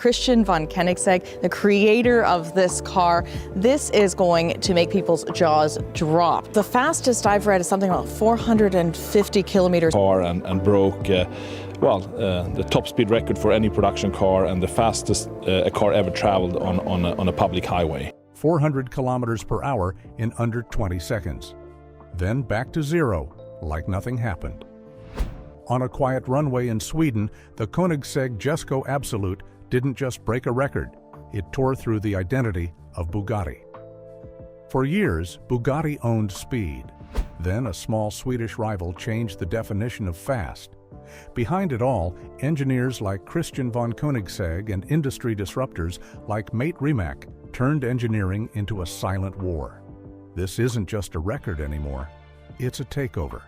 Christian von Koenigsegg, the creator of this car. This is going to make people's jaws drop. The fastest I've read is something like 450 kilometers. And broke the top speed record for any production car and the fastest a car ever traveled on a public highway. 400 kilometers per hour in under 20 seconds. Then back to zero, like nothing happened. On a quiet runway in Sweden, the Koenigsegg Jesko Absolut didn't just break a record, it tore through the identity of Bugatti. For years, Bugatti owned speed. Then a small Swedish rival changed the definition of fast. Behind it all, engineers like Christian von Koenigsegg and industry disruptors like Mate Rimac turned engineering into a silent war. This isn't just a record anymore, it's a takeover.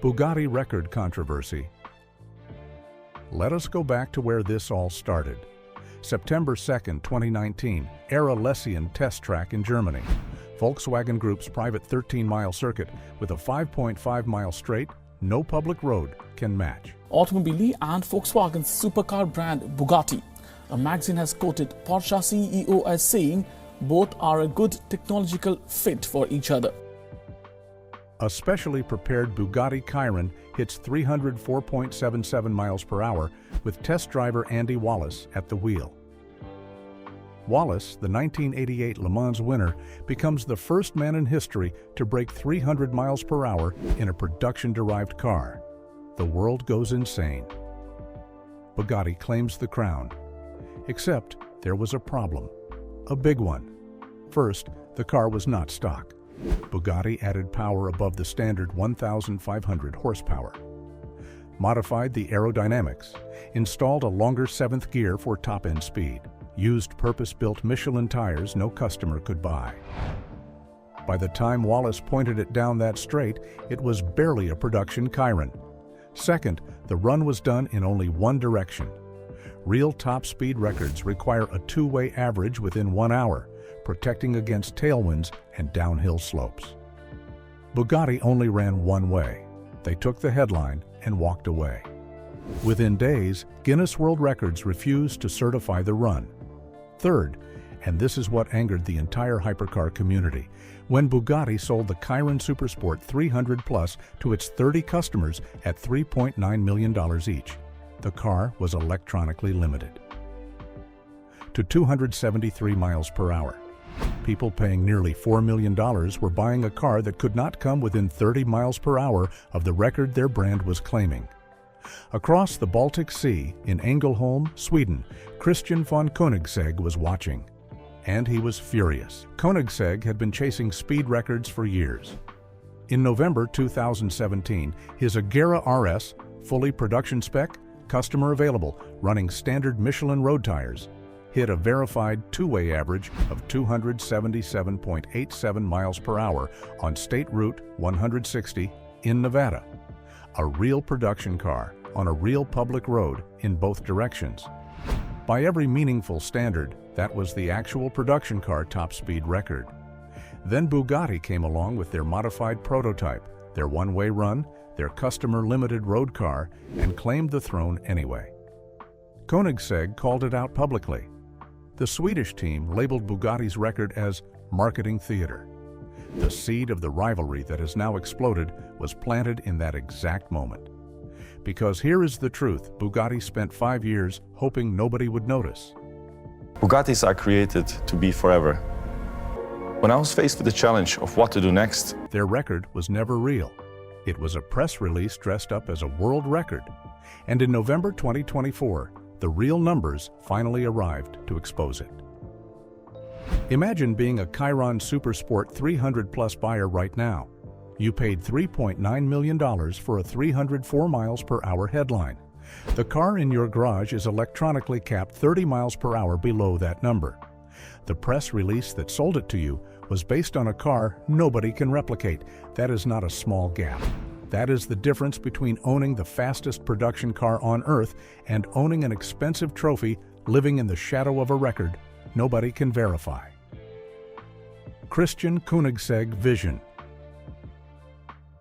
Bugatti record controversy. Let us go back to where this all started. September 2nd, 2019, Era Lessien test track in Germany. Volkswagen Group's private 13-mile circuit with a 5.5-mile straight, no public road can match. Automobili and Volkswagen's supercar brand Bugatti. A magazine has quoted Porsche CEO as saying both are a good technological fit for each other. A specially prepared Bugatti Chiron hits 304.77 miles per hour with test driver Andy Wallace at the wheel. Wallace, the 1988 Le Mans winner, becomes the first man in history to break 300 miles per hour in a production-derived car. The world goes insane. Bugatti claims the crown. Except there was a problem. A big one. First, the car was not stock. Bugatti added power above the standard 1,500 horsepower. Modified the aerodynamics. Installed a longer seventh gear for top-end speed. Used purpose-built Michelin tires no customer could buy. By the time Wallace pointed it down that straight, it was barely a production Chiron. Second, the run was done in only one direction. Real top speed records require a two-way average within 1 hour, protecting against tailwinds and downhill slopes. Bugatti only ran one way. They took the headline and walked away. Within days, Guinness World Records refused to certify the run. Third, and this is what angered the entire hypercar community, when Bugatti sold the Chiron Supersport 300 Plus to its 30 customers at $3.9 million each. The car was electronically limited to 273 miles per hour. People paying nearly $4 million were buying a car that could not come within 30 miles per hour of the record their brand was claiming. Across the Baltic Sea, in Ängelholm, Sweden, Christian von Koenigsegg was watching. And he was furious. Koenigsegg had been chasing speed records for years. In November 2017, his Agera RS, fully production spec, customer available, running standard Michelin road tires, hit a verified two-way average of 277.87 miles per hour on State Route 160 in Nevada. A real production car on a real public road in both directions. By every meaningful standard, that was the actual production car top speed record. Then Bugatti came along with their modified prototype, their one-way run, their customer-limited road car, and claimed the throne anyway. Koenigsegg called it out publicly. The Swedish team labeled Bugatti's record as marketing theater. The seed of the rivalry that has now exploded was planted in that exact moment. Because here is the truth, Bugatti spent 5 years hoping nobody would notice. Bugattis are created to be forever. When I was faced with the challenge of what to do next, their record was never real. It was a press release dressed up as a world record. And in November 2024, the real numbers finally arrived to expose it. Imagine being a Chiron Supersport 300 Plus buyer right now. You paid $3.9 million for a 304 miles per hour headline. The car in your garage is electronically capped 30 miles per hour below that number. The press release that sold it to you was based on a car nobody can replicate. That is not a small gap. That is the difference between owning the fastest production car on Earth and owning an expensive trophy living in the shadow of a record nobody can verify. Christian Koenigsegg vision.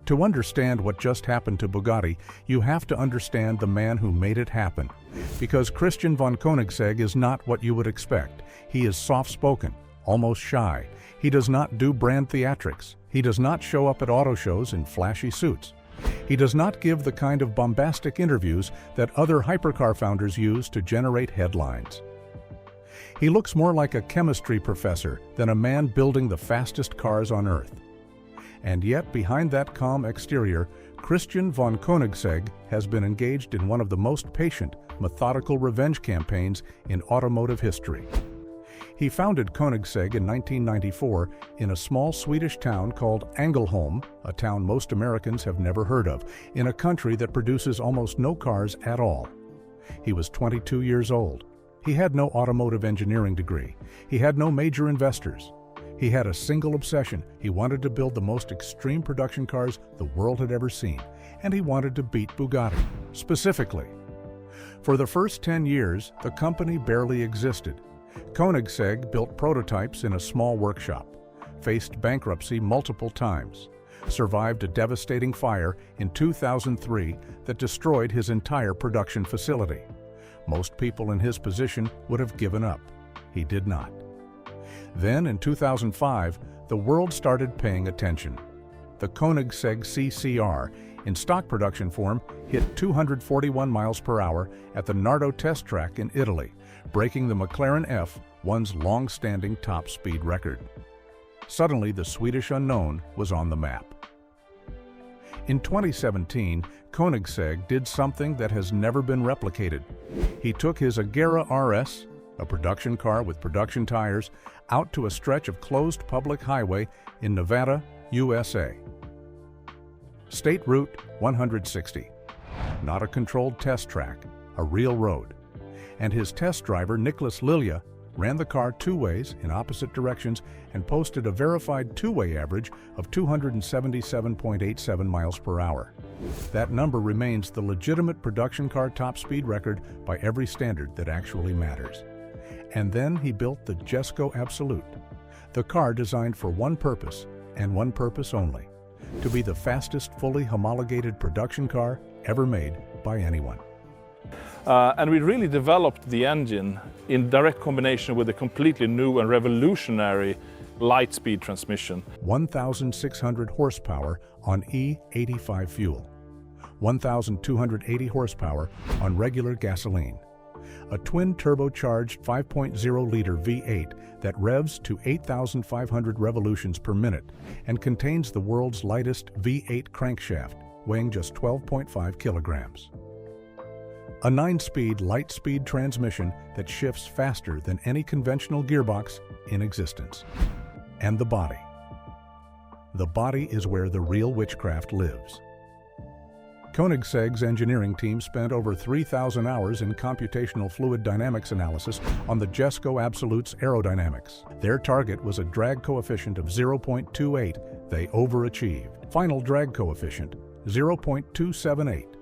To understand what just happened to Bugatti, you have to understand the man who made it happen. Because Christian von Koenigsegg is not what you would expect. He is soft-spoken, almost shy. He does not do brand theatrics. He does not show up at auto shows in flashy suits. He does not give the kind of bombastic interviews that other hypercar founders use to generate headlines. He looks more like a chemistry professor than a man building the fastest cars on Earth. And yet, behind that calm exterior, Christian von Koenigsegg has been engaged in one of the most patient, methodical revenge campaigns in automotive history. He founded Koenigsegg in 1994 in a small Swedish town called Ängelholm, a town most Americans have never heard of, in a country that produces almost no cars at all. He was 22 years old. He had no automotive engineering degree. He had no major investors. He had a single obsession. He wanted to build the most extreme production cars the world had ever seen, and he wanted to beat Bugatti, specifically. For the first 10 years, the company barely existed. Koenigsegg built prototypes in a small workshop, faced bankruptcy multiple times, survived a devastating fire in 2003 that destroyed his entire production facility. Most people in his position would have given up. He did not. Then, in 2005, the world started paying attention. The Koenigsegg CCR, in stock production form, hit 241 miles per hour at the Nardo test track in Italy, breaking the McLaren F1's long-standing top speed record. Suddenly, the Swedish unknown was on the map. In 2017, Koenigsegg did something that has never been replicated. He took his Agera RS, a production car with production tires, out to a stretch of closed public highway in Nevada, USA. State Route 160. Not a controlled test track, a real road. And his test driver, Nicholas Lilja, ran the car two ways in opposite directions and posted a verified two-way average of 277.87 miles per hour. That number remains the legitimate production car top speed record by every standard that actually matters. And then he built the Jesko Absolut, the car designed for one purpose and one purpose only: to be the fastest fully homologated production car ever made by anyone. And we really developed the engine in direct combination with a completely new and revolutionary light-speed transmission. 1,600 horsepower on E85 fuel, 1,280 horsepower on regular gasoline, a twin-turbocharged 5.0-liter V8 that revs to 8,500 revolutions per minute and contains the world's lightest V8 crankshaft, weighing just 12.5 kilograms. A 9-speed light-speed transmission that shifts faster than any conventional gearbox in existence. And the body. The body is where the real witchcraft lives. Koenigsegg's engineering team spent over 3,000 hours in computational fluid dynamics analysis on the Jesko Absolut's aerodynamics. Their target was a drag coefficient of 0.28. They overachieved. Final drag coefficient, 0.278.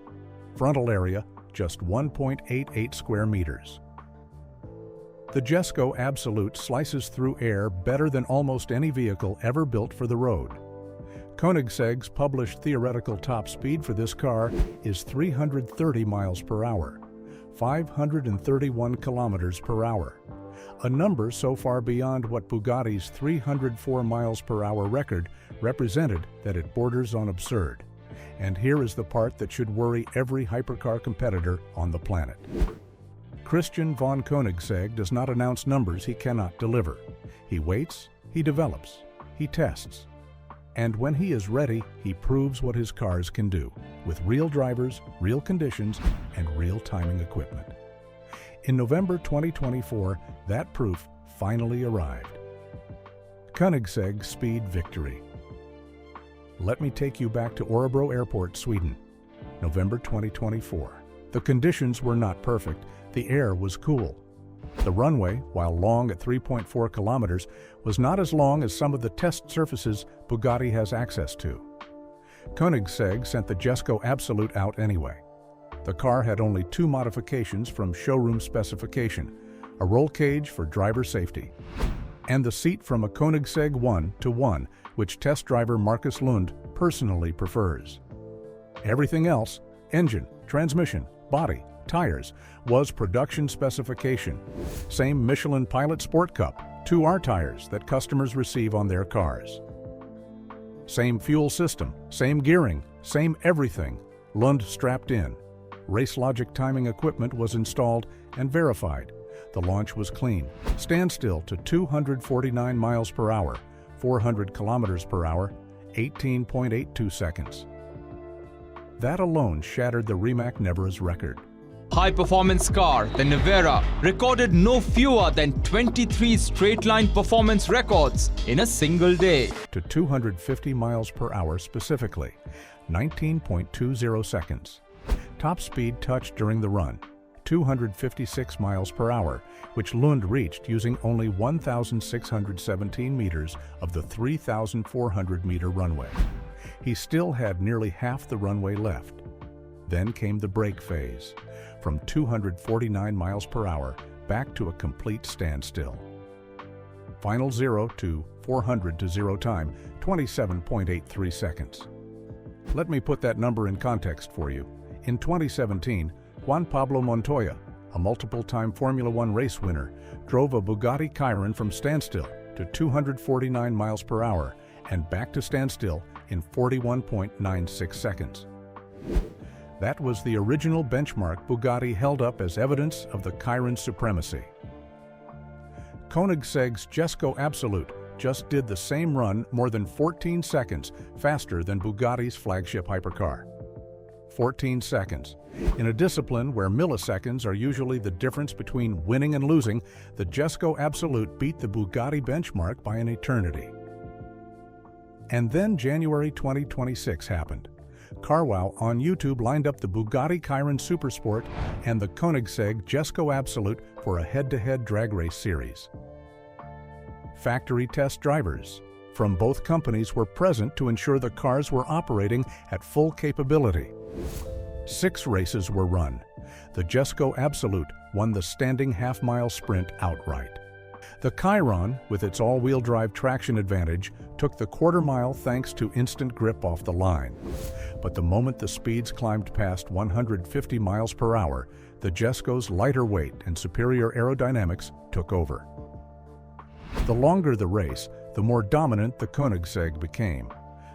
Frontal area, just 1.88 square meters. The Jesko Absolut slices through air better than almost any vehicle ever built for the road. Koenigsegg's published theoretical top speed for this car is 330 miles per hour, 531 kilometers per hour, a number so far beyond what Bugatti's 304 miles per hour record represented that it borders on absurd. And here is the part that should worry every hypercar competitor on the planet. Christian von Koenigsegg does not announce numbers he cannot deliver. He waits, he develops, he tests. And when he is ready, he proves what his cars can do, with real drivers, real conditions, and real timing equipment. In November 2024, that proof finally arrived. Koenigsegg Speed Victory. Let me take you back to Örebro Airport, Sweden, November 2024. The conditions were not perfect. The air was cool. The runway, while long at 3.4 kilometers, was not as long as some of the test surfaces Bugatti has access to. Koenigsegg sent the Jesko Absolut out anyway. The car had only 2 modifications from showroom specification: a roll cage for driver safety, and the seat from a Koenigsegg 1-to-1, which test driver Marcus Lund personally prefers. Everything else, engine, transmission, body, tires, was production specification. Same Michelin Pilot Sport Cup, 2R tires that customers receive on their cars. Same fuel system, same gearing, same everything. Lund strapped in. RaceLogic timing equipment was installed and verified. The launch was clean. Standstill to 249 miles per hour, 400 kilometers per hour, 18.82 seconds. That alone shattered the Rimac Nevera's record. High-performance car, the Nevera, recorded no fewer than 23 straight-line performance records in a single day. To 250 miles per hour specifically, 19.20 seconds. Top speed touched during the run, 256 miles per hour, which Lund reached using only 1,617 meters of the 3,400-meter runway. He still had nearly half the runway left. Then came the brake phase, from 249 miles per hour back to a complete standstill. Final 0 to 400 to 0 time, 27.83 seconds. Let me put that number in context for you. In 2017, Juan Pablo Montoya, a multiple-time Formula One race winner, drove a Bugatti Chiron from standstill to 249 miles per hour and back to standstill in 41.96 seconds. That was the original benchmark Bugatti held up as evidence of the Chiron's supremacy. Koenigsegg's Jesko Absolut just did the same run more than 14 seconds faster than Bugatti's flagship hypercar. 14 seconds. In a discipline where milliseconds are usually the difference between winning and losing, the Jesko Absolut beat the Bugatti benchmark by an eternity. And then January 2026 happened. CarWow on YouTube lined up the Bugatti Chiron Supersport and the Koenigsegg Jesko Absolut for a head-to-head drag race series. Factory test drivers from both companies were present to ensure the cars were operating at full capability. 6 races were run. The Jesko Absolut won the standing half-mile sprint outright. The Chiron, with its all-wheel drive traction advantage, took the quarter-mile thanks to instant grip off the line. But the moment the speeds climbed past 150 miles per hour, the Jesko's lighter weight and superior aerodynamics took over. The longer the race, the more dominant the Koenigsegg became.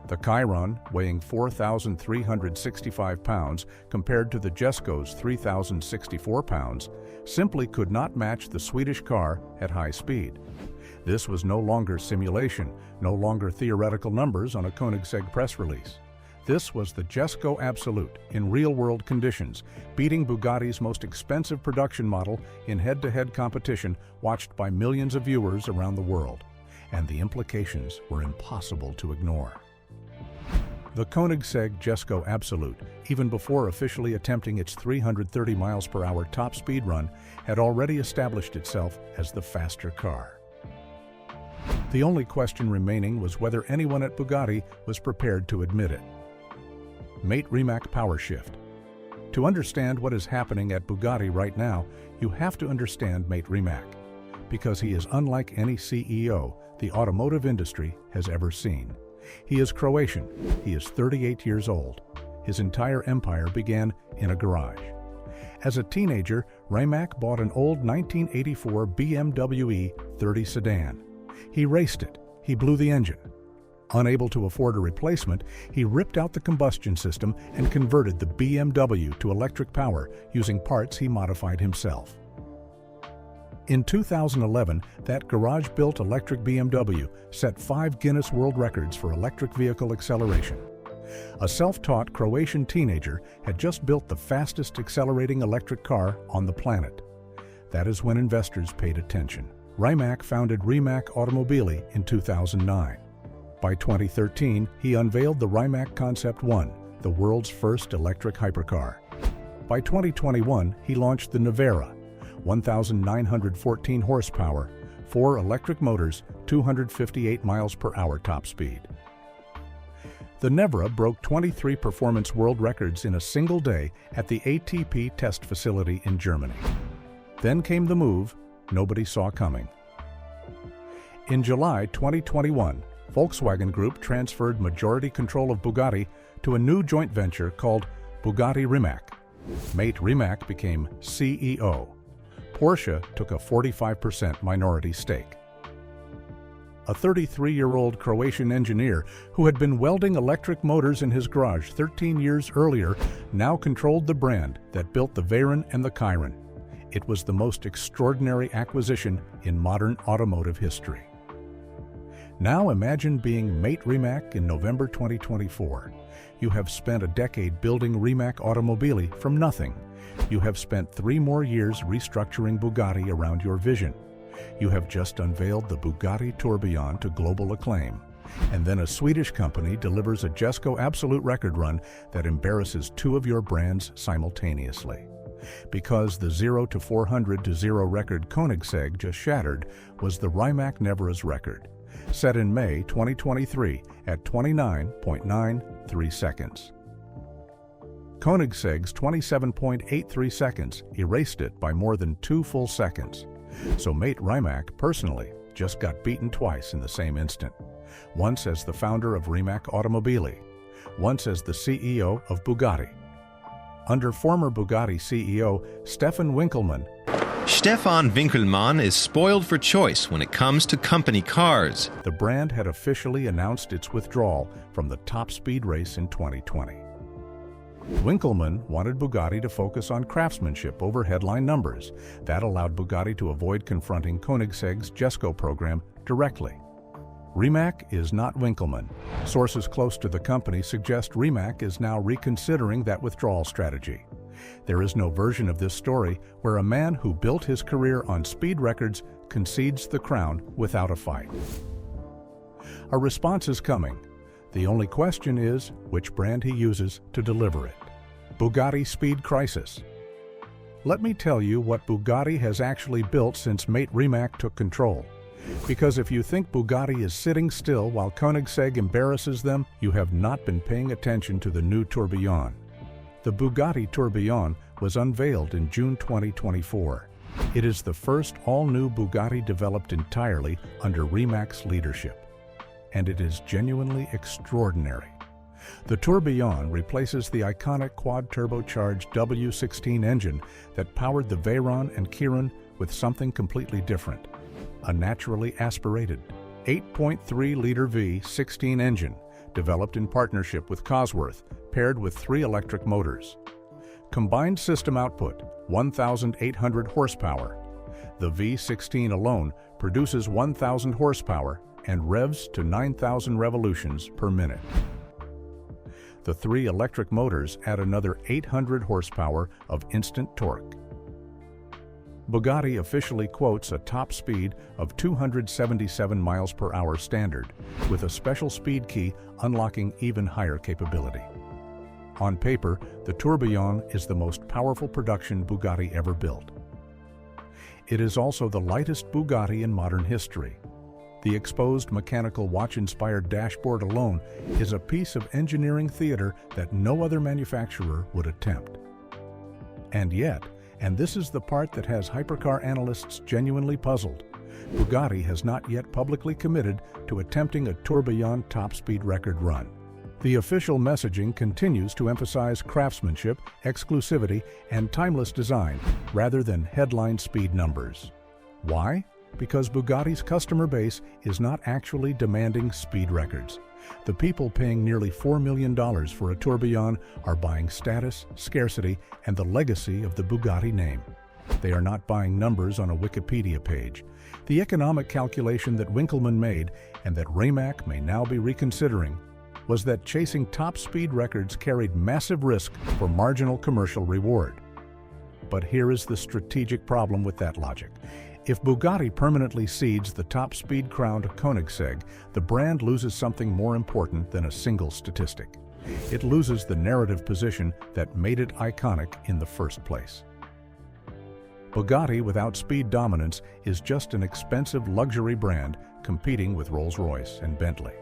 The Chiron, weighing 4,365 pounds compared to the Jesko's 3,064 pounds, simply could not match the Swedish car at high speed. This was no longer simulation, no longer theoretical numbers on a Koenigsegg press release. This was the Jesko Absolut in real-world conditions, beating Bugatti's most expensive production model in head-to-head competition watched by millions of viewers around the world. And the implications were impossible to ignore. The Koenigsegg Jesko Absolut, even before officially attempting its 330 miles per hour top speed run, had already established itself as the faster car. The only question remaining was whether anyone at Bugatti was prepared to admit it. Mate Rimac power shift. To understand what is happening at Bugatti right now, you have to understand Mate Rimac, because he is unlike any CEO the automotive industry has ever seen. He is Croatian. He is 38 years old. His entire empire began in a garage. As a teenager, Rimac bought an old 1984 BMW E30 sedan. He raced it. He blew the engine. Unable to afford a replacement, he ripped out the combustion system and converted the BMW to electric power using parts he modified himself. In 2011, that garage-built electric BMW set 5 Guinness World Records for electric vehicle acceleration. A self-taught Croatian teenager had just built the fastest accelerating electric car on the planet. That is when investors paid attention. Rimac founded Rimac Automobili in 2009. By 2013, he unveiled the Rimac Concept 1, the world's first electric hypercar. By 2021, he launched the Nevera, 1,914 horsepower, 4 electric motors, 258 miles per hour top speed. The Nevera broke 23 performance world records in a single day at the ATP test facility in Germany. Then came the move nobody saw coming. In July 2021, Volkswagen Group transferred majority control of Bugatti to a new joint venture called Bugatti Rimac. Mate Rimac became CEO. Porsche took a 45% minority stake. A 33-year-old Croatian engineer who had been welding electric motors in his garage 13 years earlier now controlled the brand that built the Veyron and the Chiron. It was the most extraordinary acquisition in modern automotive history. Now imagine being Mate Rimac in November 2024. You have spent a decade building Rimac Automobili from nothing. You have spent 3 more years restructuring Bugatti around your vision. You have just unveiled the Bugatti Tourbillon to global acclaim. And then a Swedish company delivers a Jesko Absolut record run that embarrasses 2 of your brands simultaneously. Because the 0 to 400 to 0 record Koenigsegg just shattered was the Rimac Nevera's record, set in May 2023 at 29.93 seconds. Koenigsegg's 27.83 seconds erased it by more than 2 full seconds. So Mate Rimac, personally, just got beaten twice in the same instant. Once as the founder of Rimac Automobili, once as the CEO of Bugatti. Under former Bugatti CEO Stefan Winkelmann, Stefan Winkelmann is spoiled for choice when it comes to company cars. the brand had officially announced its withdrawal from the top speed race in 2020. Winkelmann wanted Bugatti to focus on craftsmanship over headline numbers. That allowed Bugatti to avoid confronting Koenigsegg's Jesko program directly. Rimac is not Winkelmann. Sources close to the company suggest Rimac is now reconsidering that withdrawal strategy. There is no version of this story where a man who built his career on speed records concedes the crown without a fight. A response is coming. The only question is which brand he uses to deliver it. Bugatti Speed Crisis. Let me tell you what Bugatti has actually built since Mate Rimac took control. Because if you think Bugatti is sitting still while Koenigsegg embarrasses them, you have not been paying attention to the new Tourbillon. The Bugatti Tourbillon was unveiled in June 2024. It is the first all-new Bugatti developed entirely under Rimac's leadership. And it is genuinely extraordinary. The Tourbillon replaces the iconic quad-turbocharged W16 engine that powered the Veyron and Chiron with something completely different. A naturally aspirated 8.3-liter V16 engine developed in partnership with Cosworth, paired with 3 electric motors. Combined system output, 1,800 horsepower. The V16 alone produces 1,000 horsepower and revs to 9,000 revolutions per minute. The 3 electric motors add another 800 horsepower of instant torque. Bugatti officially quotes a top speed of 277 miles per hour standard, with a special speed key unlocking even higher capability. On paper, the Tourbillon is the most powerful production Bugatti ever built. It is also the lightest Bugatti in modern history. The exposed mechanical watch-inspired dashboard alone is a piece of engineering theater that no other manufacturer would attempt. And yet, and this is the part that has hypercar analysts genuinely puzzled, Bugatti has not yet publicly committed to attempting a Tourbillon top speed record run. The official messaging continues to emphasize craftsmanship, exclusivity, and timeless design rather than headline speed numbers. Why? Because Bugatti's customer base is not actually demanding speed records. The people paying nearly $4 million for a Tourbillon are buying status, scarcity, and the legacy of the Bugatti name. They are not buying numbers on a Wikipedia page. The economic calculation that Winkelmann made, and that Rimac may now be reconsidering, was that chasing top speed records carried massive risk for marginal commercial reward. But here is the strategic problem with that logic. If Bugatti permanently cedes the top speed crown to Koenigsegg, the brand loses something more important than a single statistic. It loses the narrative position that made it iconic in the first place. Bugatti without speed dominance is just an expensive luxury brand competing with Rolls-Royce and Bentley.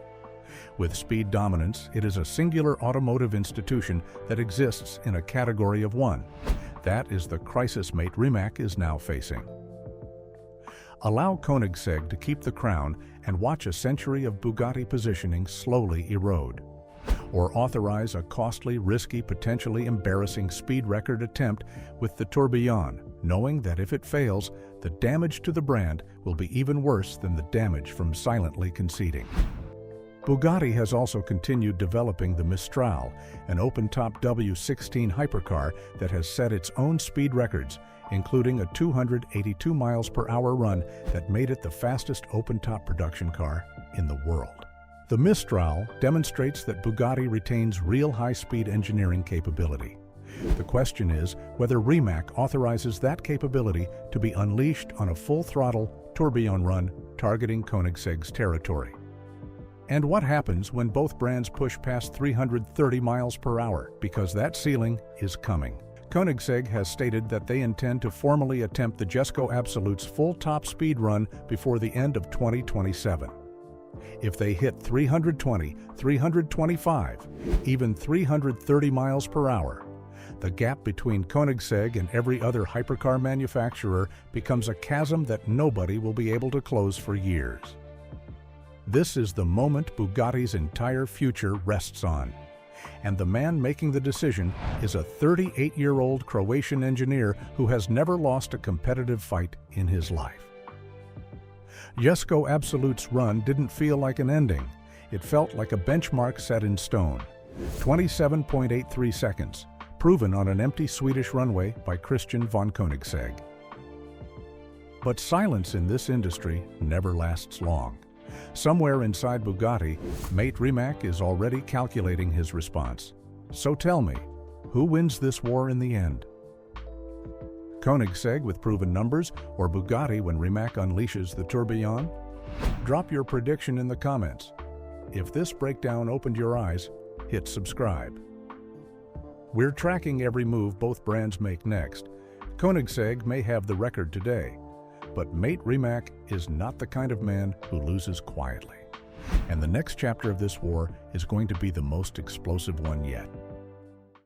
With speed dominance, it is a singular automotive institution that exists in a category of one. That is the crisis Mate Rimac is now facing. Allow Koenigsegg to keep the crown and watch a century of Bugatti positioning slowly erode. Or authorize a costly, risky, potentially embarrassing speed record attempt with the Tourbillon, knowing that if it fails, the damage to the brand will be even worse than the damage from silently conceding. Bugatti has also continued developing the Mistral, an open-top W16 hypercar that has set its own speed records, including a 282 miles per hour run that made it the fastest open-top production car in the world. The Mistral demonstrates that Bugatti retains real high-speed engineering capability. The question is whether Rimac authorizes that capability to be unleashed on a full-throttle tourbillon run targeting Koenigsegg's territory. And what happens when both brands push past 330 miles per hour, because that ceiling is coming. Koenigsegg has stated that they intend to formally attempt the Jesko Absolut's full top speed run before the end of 2027. If they hit 320, 325, even 330 miles per hour, the gap between Koenigsegg and every other hypercar manufacturer becomes a chasm that nobody will be able to close for years. This is the moment Bugatti's entire future rests on. And the man making the decision is a 38-year-old Croatian engineer who has never lost a competitive fight in his life. Jesko Absolut's run didn't feel like an ending. It felt like a benchmark set in stone. 27.83 seconds, proven on an empty Swedish runway by Christian von Koenigsegg. But silence in this industry never lasts long. Somewhere inside Bugatti, Mate Rimac is already calculating his response. So tell me, who wins this war in the end? Koenigsegg with proven numbers, or Bugatti when Rimac unleashes the tourbillon? Drop your prediction in the comments. If this breakdown opened your eyes, hit subscribe. We're tracking every move both brands make next. Koenigsegg may have the record today, but Mate Rimac is not the kind of man who loses quietly. And the next chapter of this war is going to be the most explosive one yet.